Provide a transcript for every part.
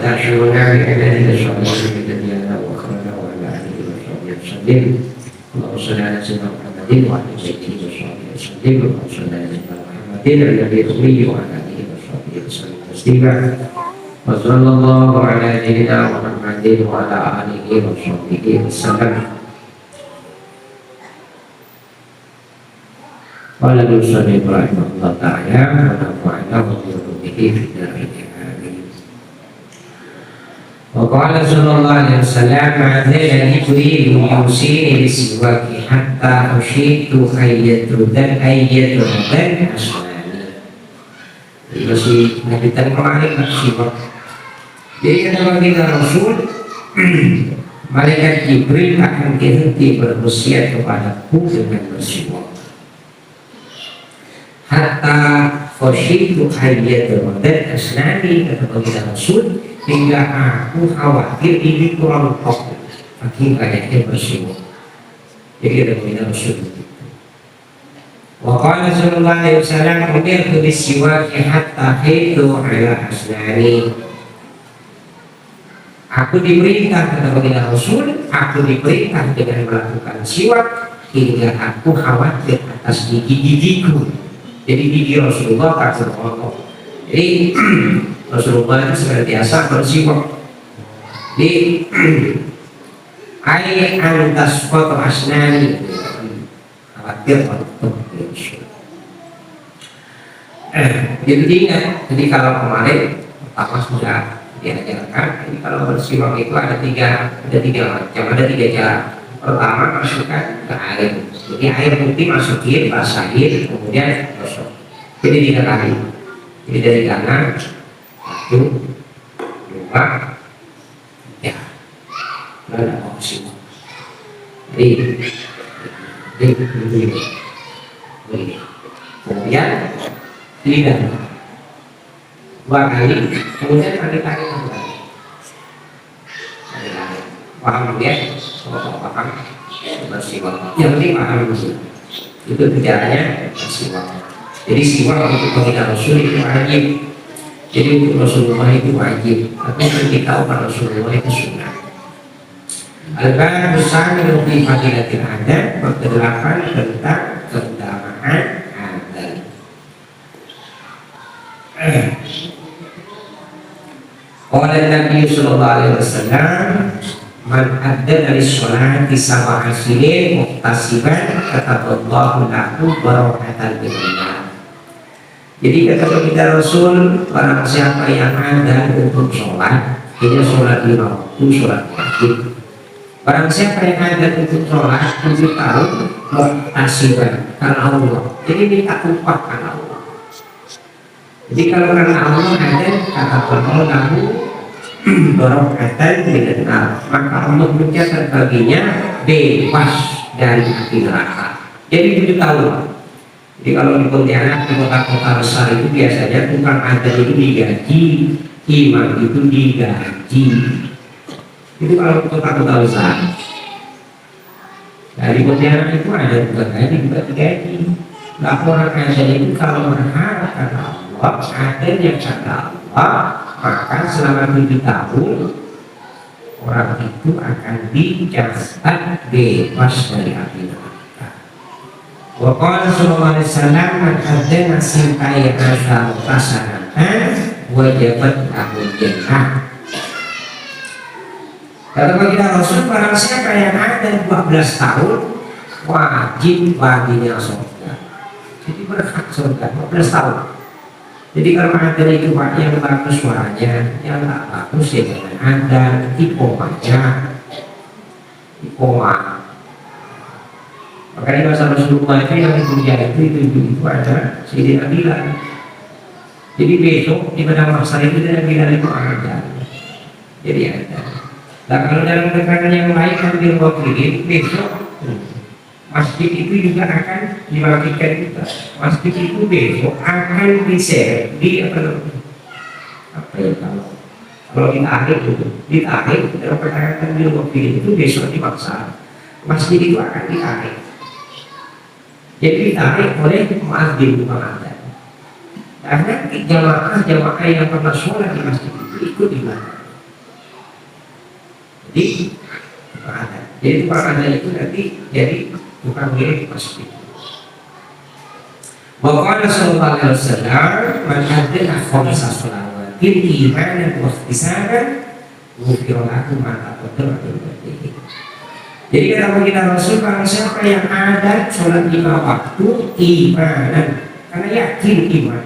وتعشرنا بأعمالنا الصالحين الذين وأخرنا وعلى آله وصحبه وسلم. اللهم صل على سيدنا محمد وعلى آله وصحبه وسلم. اللهم صل على سيدنا محمد النبي الأمي وعلى آله وصحبه وسلم تسليما. وصلى الله على سيدنا محمد وعلى آله وصحبه وسلم. قال المصنف رحمه الله تعالى ونفعنا به في الدارين آمين. وقال صلى الله عليه وسلم ما زال جبريل يوصيني بالسواك حتى خشيت أن يطرد أسناني. Masih lanjutan kemarin siwak. Jadi kata baginda Rasul, malaikat Jibril akan berhenti berwasiat kepadaku dengan bersiwak. Hatta khasyitu ayyadurdan asnani, kata baginda Rasul, hingga aku khawatir ini kurang tok saking banyaknya bersiwak. Jadi kata baginda Rasul. Wa qala sallallahu alaihi wasallam umirtu bis-siwaki hatta khitu ala asnani. Aku diperintah, kata baginda Rasul, aku diperintah dengan melakukan siwak hingga aku khawatir atas gigi-gigiku. Jadi gigi Rasulullah tak terpotong. Jadi Rasulullah itu senantiasa bersiwak. Di ai antas foto asnani, khawatir untuk jadi ingat. Jadi kalau kemarin pertama sudah diajarkan, jadi kalau bersiwak itu ada tiga macam, ada tiga cara. Pertama, masukkan ke air. Jadi air putih masukin, basahin, kemudian gosok. Jadi 3 kali. Jadi dari kanan 1, 2, 3. Lalu ada opsi. Jadi begini. Kemudian lidah 2 kali, kemudian kali-kali kembali. Paham ya? Paham bersiwak. Yang penting paham dulu. Itu caranya bersiwak. Jadi siwak untuk baginda Rasul itu wajib. Jadi untuk Rasulullah itu wajib. Tapi kita tahu Rasulullah itu sunnah. Al-Bab besar menurut fadilatil adat, berkedelapan tentang keutamaan adat. Qala Nabi sallallahu alaihi wasallam, man adda dari sholat di sab'a sinin muhtasiban kataballahu lahu barakatan dunya. Jadi kata baginda Rasul, barang siapa yang ada untuk sholat, dia sholat 5 waktu, sholat wajib. Barang siapa yang ada untuk sholat 7 tahun muhtasiban karena Allah, jadi minta upah karena Allah. Jadi kalau karena Allah ada kataballahu lahu barakatan dunya, maka Allah mencatat baginya bebas dari api neraka. Jadi 7 tahun. Jadi kalau di Pontianak, di kota-kota besar itu biasanya tukang adat itu digaji, imam itu digaji. Itu kalau kota-kota besar. Dari Pontianak itu ada tukang gaji juga digaji. Laporan adat itu kalau berharap kata Allah, adat yang kata Allah, maka selama 7 tahun orang itu akan dicatat bebas dari api neraka. Wa qala sallallahu alaihi wasallam man hadana sintai asal pasangan wajibat lahu jannah. Kata baginda Rasul, barang siapa yang ada 12 tahun wajib baginya surga. Jadi berhak surga 12 tahun. Jadi kalau ada itu Pak yang bagus suaranya, yang tak bagus ya jangan ada, ipomanya, ipoma. Makanya bahasa Rasulullah itu yang dipuja itu ada Sayyidina Bilal. Jadi besok di padang mahsyar itu Sayyidina Bilal itu ada. Jadi ada. Nah kalau dalam tekanan yang lain kan di wakilin besok masjid itu juga akan dimatikan juga. Masjid itu besok akan di-share di apa ya kalau ditarik dalam pertanyaan di wakilin itu besok dipaksa. Masjid itu akan ditarik. Jadi ditarik oleh muadzin pengantin. Karena jamaah yang pernah sholat di masjid itu ikut di mana? Jadi ada. Jadi tukang ada itu nanti jadi tukang mirip pasti. Waqala sallallahu alaihi wasallam man haddatha khamsa salawatin imanan wa ihtisaban ghufira lahu ma taqaddama min dhanbihi. Jadi kata baginda Rasul, barang siapa yang ada sholat 5 waktu imanan, karena yakin iman.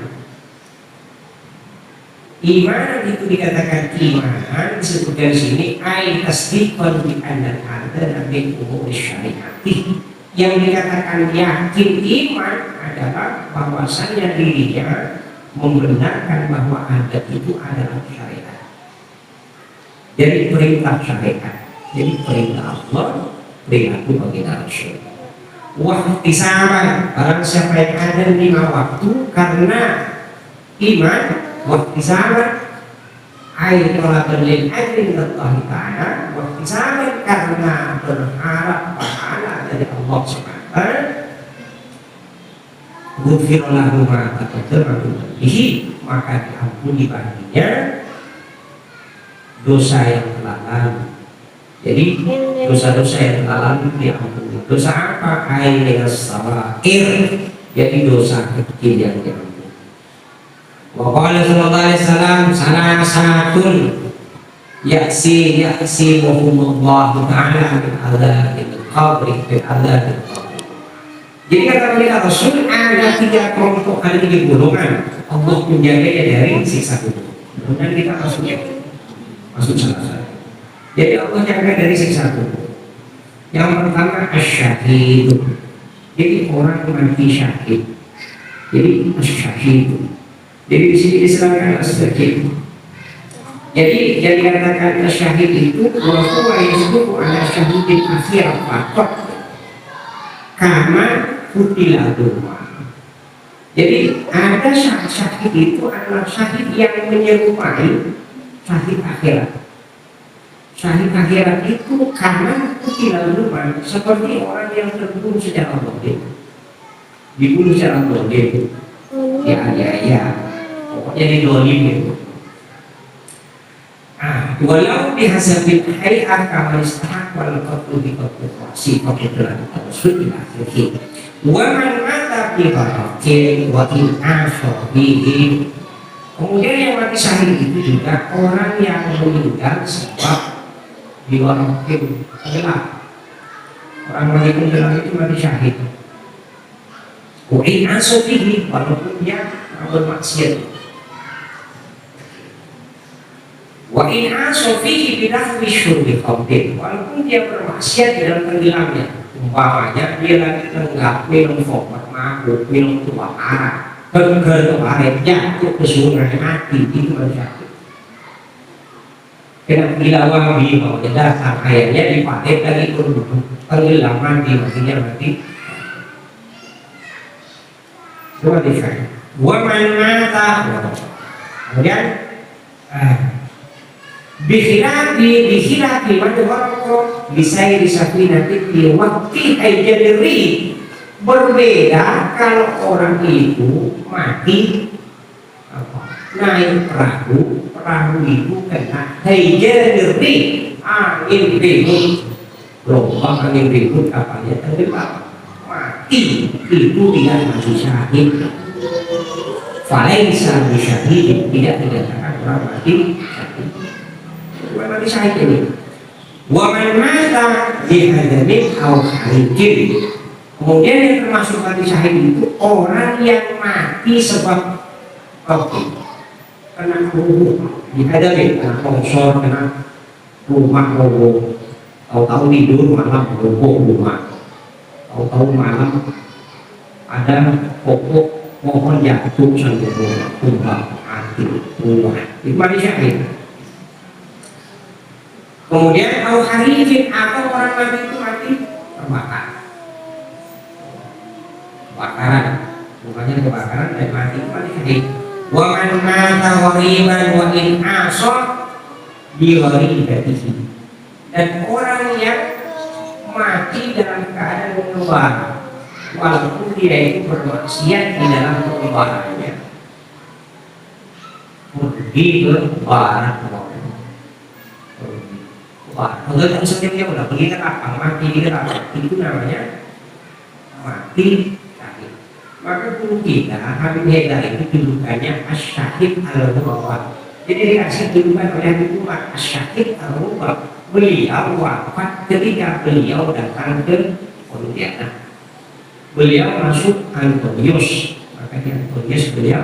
Iman itu dikatakan iman disebutkan di sini ai tasdiqan bi anna ada min umur syariati. Yang dikatakan yakin iman adalah bahwasanya dirinya membenarkan bahwa adat itu adalah syariat. Jadi perintah syariat. Jadi perintah Allah, perilaku bagi Rasul. Waktu sama, barang siapa yang ada 5 waktu karena iman, waktu sama, ayat tolaban lil ajrin Allah Ta'ala, waktu sama karena berharap pahala dari Allah SWT. Ghufira lahu ma taqaddama min dhanbihi, maka diampuni baginya dosa yang telah lalu. Jadi dosa-dosa yang telah lalu diampuni. Dosa apa? Air sawair, jadi dosa kecil yang diampuni. Wa qala sallallahu alaihi wasallam salasatun ya'simuhumullahu ta'ala min adzabil qabri min adzabil qabri. Jadi kata kita Rasul, ada 3 kelompok, ada 3 golongan Allah menjaganya dari siksa kubur. Kemudian kita masuk salah satu. Jadi Allah jaga dari siksa kubur. Yang pertama asyahid. Jadi orang mati syahid. Jadi asyahid. Jadi di sini disebutkan asyahid. Jadi yang dikatakan asyahid itu bahwa itu ada syahidin akhir fakot karena kutilah doa. Jadi ada syahid itu adalah syahid yang menyerupai syahid akhirat. Syahid akhirat itu karena kutilah doa, seperti orang yang terbunuh secara zalim, dibunuh secara zalim, ya, pokoknya didolim itu. Walau dihasabil hayat kama istahaq wal qatlu bi qatli qatlan tawassul ila akhirih. Wa man mata bi qatli wa in afa bihi. Kemudian yang mati syahid itu juga orang yang meninggal sebab diwarakin tenggelam. Orang mati tenggelam itu mati syahid. Wa in afa bihi, walaupun dia bermaksiat. Wa in asofihi bidahwi syurbi khamrin, walaupun dia bermaksiat di dalam tenggelamnya, umpamanya dia lagi tenggelam minum obat mabuk, minum tuak arak, keger kemarin jatuh ke sungai mati, itu berjatuh. Kena gila wabi bahwa dasar kayaknya dipakai lagi tenggelam mati, mati. Coba dikatakan. Wa man mata, kemudian bikhilafi madwarko bisa disafinatik di waktu ajadri. Berbeda kalau orang itu mati naik perahu itu kena ajadri, angin ribut, gelombang angin ribut, kapalnya tenggelam, mati, itu dia masih syahid. Falaisa bisyahid, tidak dikatakan orang mati syahid. Mati syahid ini. Wa man mata bihadamin aw harijin. Kemudian yang termasuk mati syahid itu orang yang mati sebab COVID, kena dihadamin, kena longsor, kena rumah roboh, tahu-tahu tidur malam roboh rumah, tahu-tahu malam ada pokok pohon jatuh sampai tumbang mati rumah, itu mati syahid. Kemudian au harijin, atau orang mati itu mati terbakar, kebakaran, bukannya kebakaran dan mati itu mati syahid. Wa man mata ghariban wa in asad bi gharibatihi, dan orang yang mati dalam keadaan mengembara walaupun dia itu bermaksiat di dalam pengembarannya, pergi ke barat Wah, kalau yang sebelumnya udah pergi neraka, mati di neraka, itu namanya mati syahid. Maka guru kita Habib Haidar itu julukannya Asyahid al-Ghawwab. Jadi dikasih julukan oleh Habib Umar Asyahid al-Ghawwab. Beliau wafat ketika beliau datang ke Pontianak. Beliau masuk Antonius, maka di Antonius beliau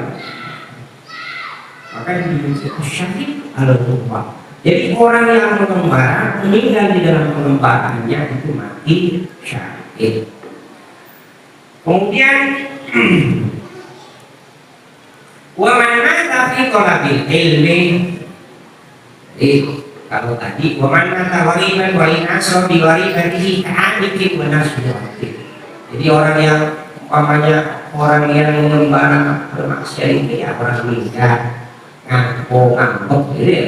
maka dijuluki Asyahid al-Ghawwab. Jadi orang yang mengembara meninggal di dalam pengembaraannya itu mati syahid. Kemudian wa man mata fi talabil ilmi, kalau tadi wa man mata wariban wa in asra bi waribatihi ka'anikin wa nasbihi. Jadi orang yang umpamanya orang yang mengembara bermaksiat itu ya orang meninggal ngambek gitu ya,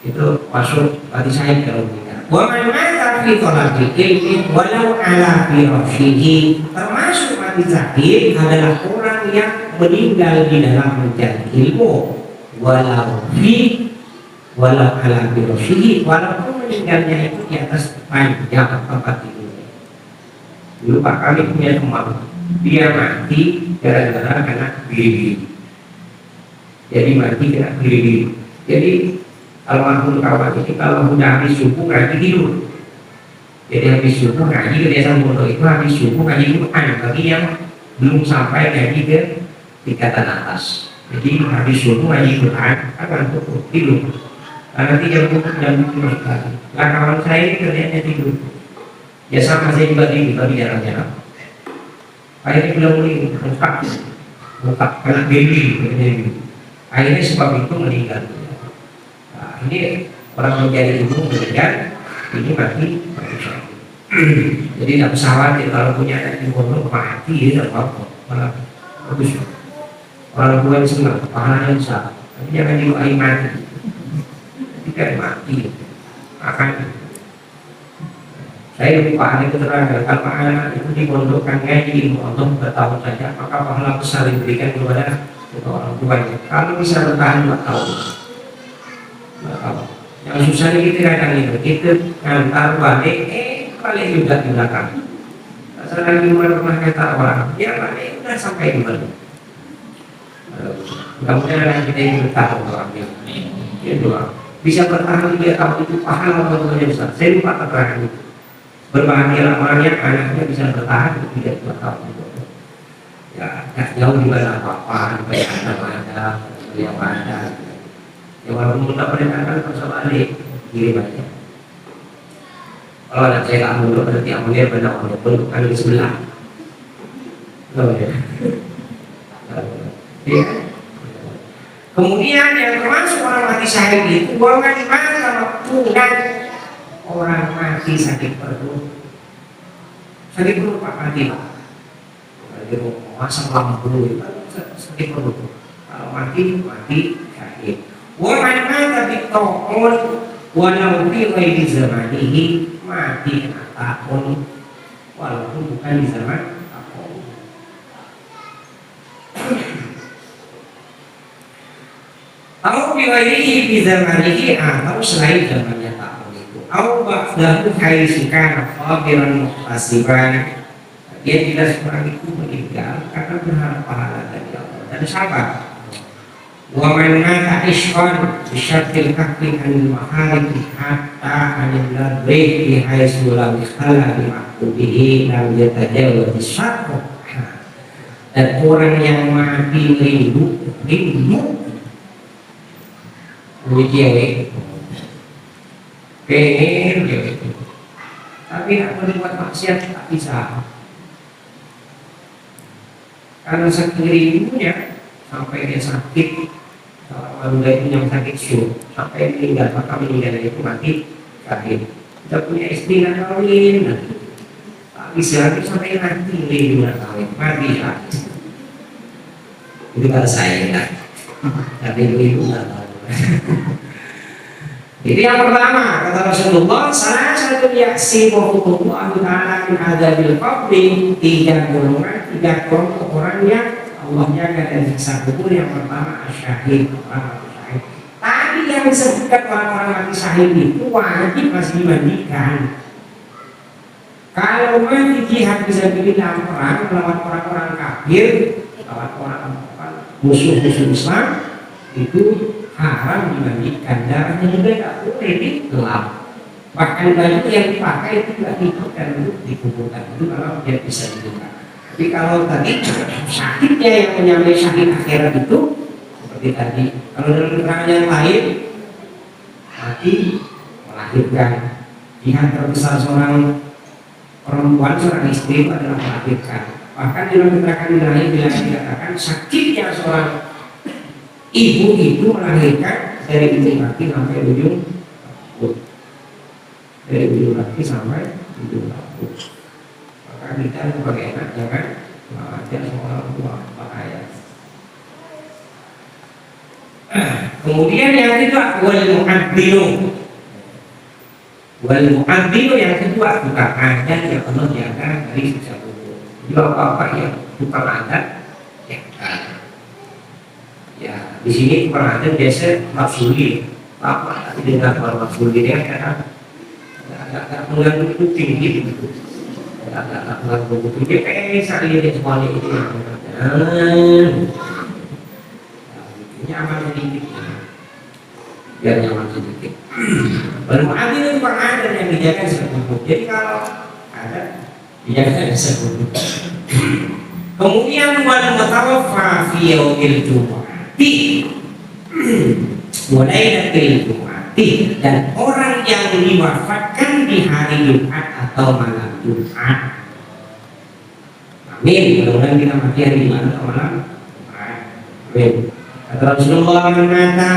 itu masuk bagi saya kalau meninggal. Wa man mata fi talabil ilmi walau ala firashihi, termasuk mati syahid adalah orang yang meninggal di dalam mencari ilmu, walau ala firashihi, walaupun meninggalnya itu di atas panjang tempat tidurnya. Dulu Pak kami punya teman, dia mati gara-gara kena biri. Jadi mati kena biri. Jadi almarhum kawan ini kalau udah habis subuh ngaji tidur. Jadi habis subuh ngaji kebiasaan bodoh itu habis subuh ngaji Quran bagi yang belum sampai ngaji ke tingkatan atas. Jadi habis subuh ngaji Quran akan tutup tidur. Nanti jam tidur lagi. Lah kawan saya ini kerjanya tidur. Ya sama saya juga tidur tapi jarang-jarang. Akhirnya bilang mulai muka kena baby. Akhirnya sebab itu meninggal. Ini orang menjadi ibu meninggal, ini mati syahid. Jadi tidak usah khawatir kalau punya anak di pondok mati ya tidak apa-apa, malah bagus. Orang tua yang senang, pahalanya besar, tapi jangan didoai mati. Jika mati, akan saya lebih paham itu terangkan kalau anak itu dipondokkan ngaji untuk bertahun saja, maka pahala besar diberikan kepada orang tuanya. Kalau bisa bertahan 4 tahun. Yang susah kita kadang itu kita ngantar balik balik juga di belakang. Saya lagi pernah kata orang dia balik udah sampai di mana. Mudah-mudahan kita ini bertahan orangnya. Dia doang bisa bertahan 3 tahun itu pahala orang besar. Saya lupa keterangan itu. Berbahagialah orangnya anaknya bisa bertahan 3 tahun itu. Ya nggak jauh di mana apa-apa, banyak ada, yang ada. Ya walaupun kita perintahkan harus balik kirim aja. Kalau anak saya tak mundur berarti amalnya benar walaupun bukan di sebelah. Oh ya. Ya. Kemudian yang termasuk orang mati syahid itu buangan di mana kalau punan orang mati sakit perut. Sakit perut Pak mati Pak. Kalau masang lampu itu sakit perut. Kalau mati syahid. Wa man mata bi ta'un walau fi ghairi zamanihi, mati kena ta'un walaupun bukan di zaman ta'un. Au fi ghairihi fi zamanihi, atau selain zamannya ta'un itu. Au ba'dahu haitsu kana sabiran muhtasiban, dia tidak seorang itu meninggal karena berharap pahala dari Allah dan sabar. Wa man mata ishqan bisyartil kafli anil maharib hatta anil ladri bi haitsu lam yakhala bi mahbubihi lam yatajawaz syarq. Dan orang yang mati rindu cewek pengen cewek tapi nak berbuat maksiat tak bisa karena saking rindunya sampai dia sakit. Wanita itu yang sakit stroke sampai meninggal, maka meninggal itu mati syahid. Kita punya istri dan kawin, tak bisa sampai nanti lima kawin mati syahid. Itu kalau saya kan, tapi itu nggak tahu. Jadi yang pertama kata Rasulullah, salah satu yaksi Allah Taala min adzabil qabri, 3 golongan, 3 kelompok orang yang Allah jaga dari siksa kubur. Yang pertama asyahid, orang syahid. Tadi yang yang disebutkan orang-orang mati syahid itu wajib masih dimandikan. Kalau mati jihad bisa dibilang perang melawan orang-orang kafir, melawan orang musuh-musuh Islam, itu haram dimandikan. Darahnya juga tidak boleh digelap. Bahkan baju yang dipakai itu tidak dikuburkan untuk dikuburkan itu kalau dia bisa dibuka. Tapi kalau tadi sakitnya yang menyamai sakit akhirat itu seperti tadi, kalau dalam keterangan yang lain mati melahirkan. Jihad terbesar seorang perempuan, seorang istri itu adalah melahirkan. Bahkan dalam keterangan yang lain bila dikatakan sakitnya seorang ibu itu melahirkan dari ujung kaki sampai ujung rambut, dari ujung kaki sampai ujung rambut. Maka kita sebagai anak jangan mengajak seorang tua bahaya. Kemudian yang kedua wal mu'adzinu yang kedua bukan azan yang Allah jaga dari siksa kubur. Jadi apa yang bukan azan ya di sini bukan azan biasa mafsuli apa tapi dengan mafsuli dia karena agak mengganggu kuping gitu, agak mengganggu kuping dia kayak sekali dia semuanya itu nyaman sedikit, biar nyaman sedikit. Berarti itu bukan ada yang dijaga sebelum. Jadi kalau ada dijaga sebelum. Kemudian wal mutawaffa fi yaumil jumu'ati wa lailatul jumu'ati, dan orang yang diwafatkan di hari Jumat atau malam Jumat. Amin. Mudah-mudahan kita mati hari Jumat atau malam Jumat. Amin. Kata Rasulullah mengata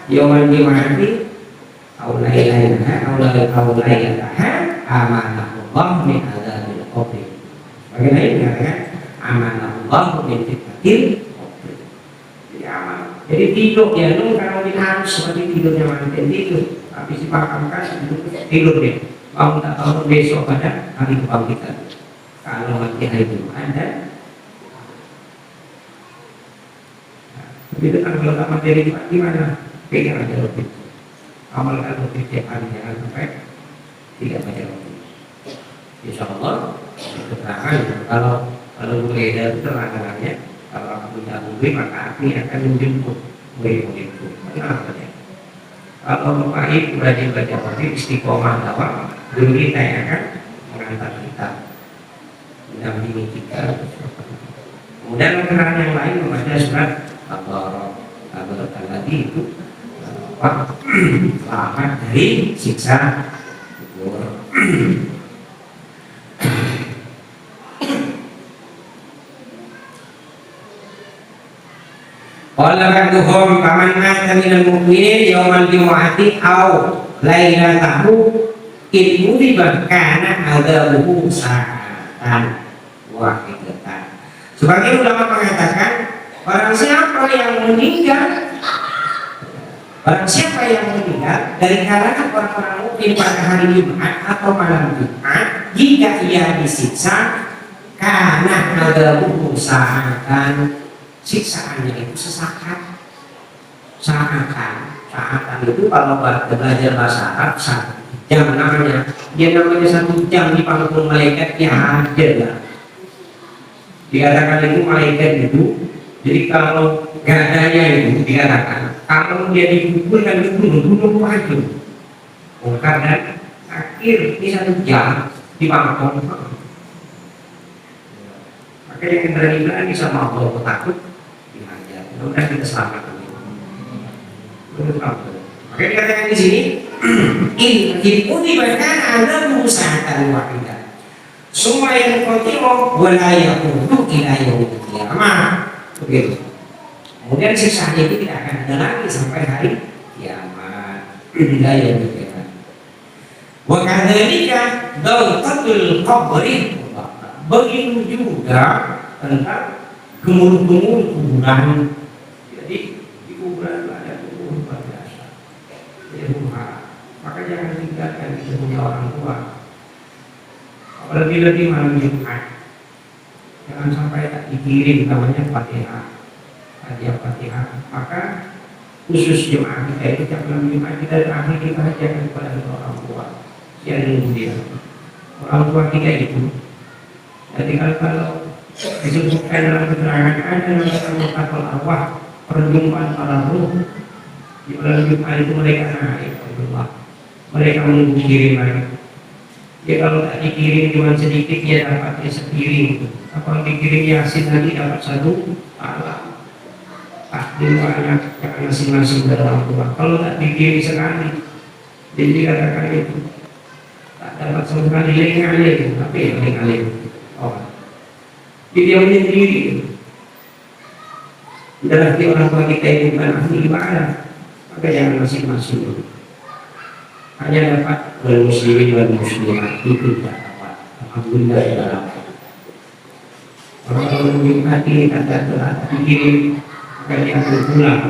yaumul jumu'ati aulailaha amanahullah min adzabil qabr. Bagaimana ini kan? Amanahullah min fitnatil qabr. Jadi aman. Jadi tidur ya lu kalau kita harus seperti tidurnya manten tidur. Habis dipakamkan tidur deh. Bangun tak tahu besok pada hari kebangkitan. Kalau mati hari Jumat dan begitu kan kalau tak mati hari Jumat gimana? Pegang aja lebih. Amalkan lebih tiap hari, jangan sampai tidak baca roti. Insya Allah keterangan kalau beredar itu terang-terangnya kalau aku punya mobil maka api akan menjemput mobil-mobilku. Kenapa ya? Kalau Bapak Ibu rajin baca roti istiqomah tawaf, guru kita yang akan mengantar kita, mendampingi kita. Kemudian keterangan yang lain membaca surat Al-Baqarah tadi itu selamat dari siksa kubur. Qala ba'duhum faman mata minal mu'minin yawmal jumu'ati aw lailatahu in mudibah kana adzabuhu sa'atan wahidatan. Sebagian ulama mengatakan barang siapa yang meninggal dari kalangan orang-orang mukmin pada hari Jumat atau malam Jumat, jika ia disiksa karena ada usahakan siksaannya itu sesaat. Saatan itu kalau belajar bahasa Arab jam namanya, dia namanya 1 jam di panggung malaikat ya hadir lah. Dikatakan itu malaikat itu. Jadi kalau gadanya itu dikatakan kalau dia dikuburkan di gunung wajib bongkar dan akhir ini 1 jam di panggung. Makanya yang berani sama Allah takut dihajar. Mudah kita selamat. Makanya dikatakan di sini in bahkan ada berusaha wahidah. Semua yang kontinu wilayah untuk wilayah kiamat. Begitu. Kemudian siksanya itu tidak akan ada lagi sampai hari kiamat. Wilayah kiamat. Wa kadzalika dawtatul qabri, begitu juga tentang gemuruh-gemuruh kuburan. Jadi di kuburan ada gemuruh luar biasa. Jadi maka jangan tinggalkan di punya orang tua. Apalagi malam Jumat. Jangan sampai tak dikirim namanya Fatihah, hadiah Fatihah. Maka Khusus jemaah kita itu tiap malam Jumat kita terakhir kita ajarkan kepada orang tua yang dia orang tua kita itu. Jadi kalau disebutkan dalam keterangan ada namanya mutaqal arwah, perjumpaan para ruh di malam Jumat itu mereka naik Allah, mereka menunggu kiriman. Ya kalau tak dikirim cuma sedikit dia dapatnya sepiring, kalau dikirim Yasin nanti dapat satu pahala. Takdir banyak karena masing-masing dari orang tua. Kalau tak dikirim sekali, jadi dikatakan itu tak dapat sama sekali lengan, tapi lengan. Oh, jadi dia sendiri. Berarti orang tua kita itu bukan ahli ibadah, maka jangan masing-masing. Hanya dapat muslimin dan muslimat itu tidak dapat. Alhamdulillah ya dapat. Orang menikmati tak telah dikirim, maka dia akan pulang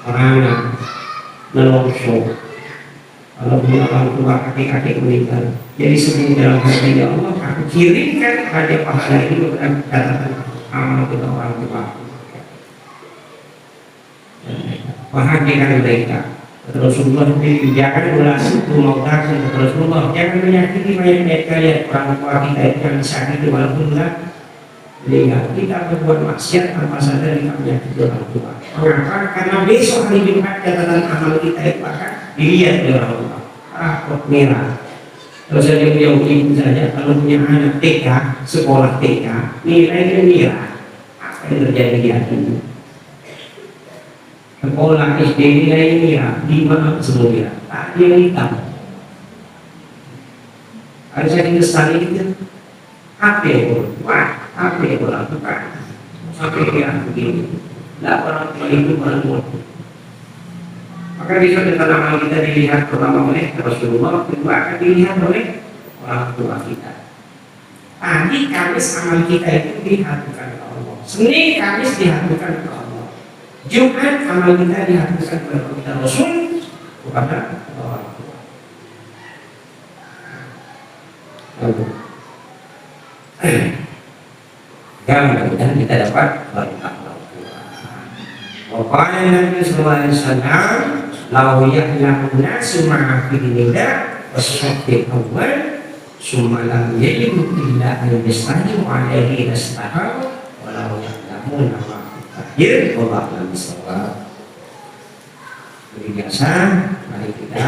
orang melongso. Kalau punya orang tua kakek-kakek meninggal, jadi sebelum dalam hati ya Allah, aku kirimkan hadiah pahala ini kepada catatan amal kita orang tua. Bahagiakan mereka. Rasulullah itu jangan ulas rumah utara Rasulullah, jangan menyakiti mayat kalian. Orang tua kita itu jangan sakit walaupun enggak meninggal. Kita berbuat maksiat tanpa sadar kita menyakiti orang tua. Mengapa? Karena besok hari Jumat catatan amal kita itu akan dilihat oleh orang tua. Rapot merah. Kalau saya punya ibu saja, kalau punya anak TK, sekolah TK, nilainya merah. Apa yang terjadi di hatinya? Sekolah SD nilainya merah, 5 semua merah. Tak ada yang hitam. Harus saya kesal itu. Apa yang boleh? Wah, apa yang boleh lakukan? Sampai dia begini. Tidak orang tua itu orang bodoh. Maka besok tentang amal kita dilihat pertama oleh Rasulullah, kedua akan dilihat oleh orang tua kita. Tadi Kamis amal kita itu dihatukan ke Allah. Senin Kamis dihatukan ke Allah. Jumat amal kita dihatukan kepada kita Rasul, kepada orang tua. Mudah-mudahan kita dapat berkah. Waqala Nabi sallallahu alaihi wasallam, "Lau ya'lamu nasu ma fi nida was-safi awwal, summa lam yajidu illa an yastahimu alaihi nastahu, wa lau ya'lamu ma fi wallahu a'lam bissawab." Jadi biasa, mari kita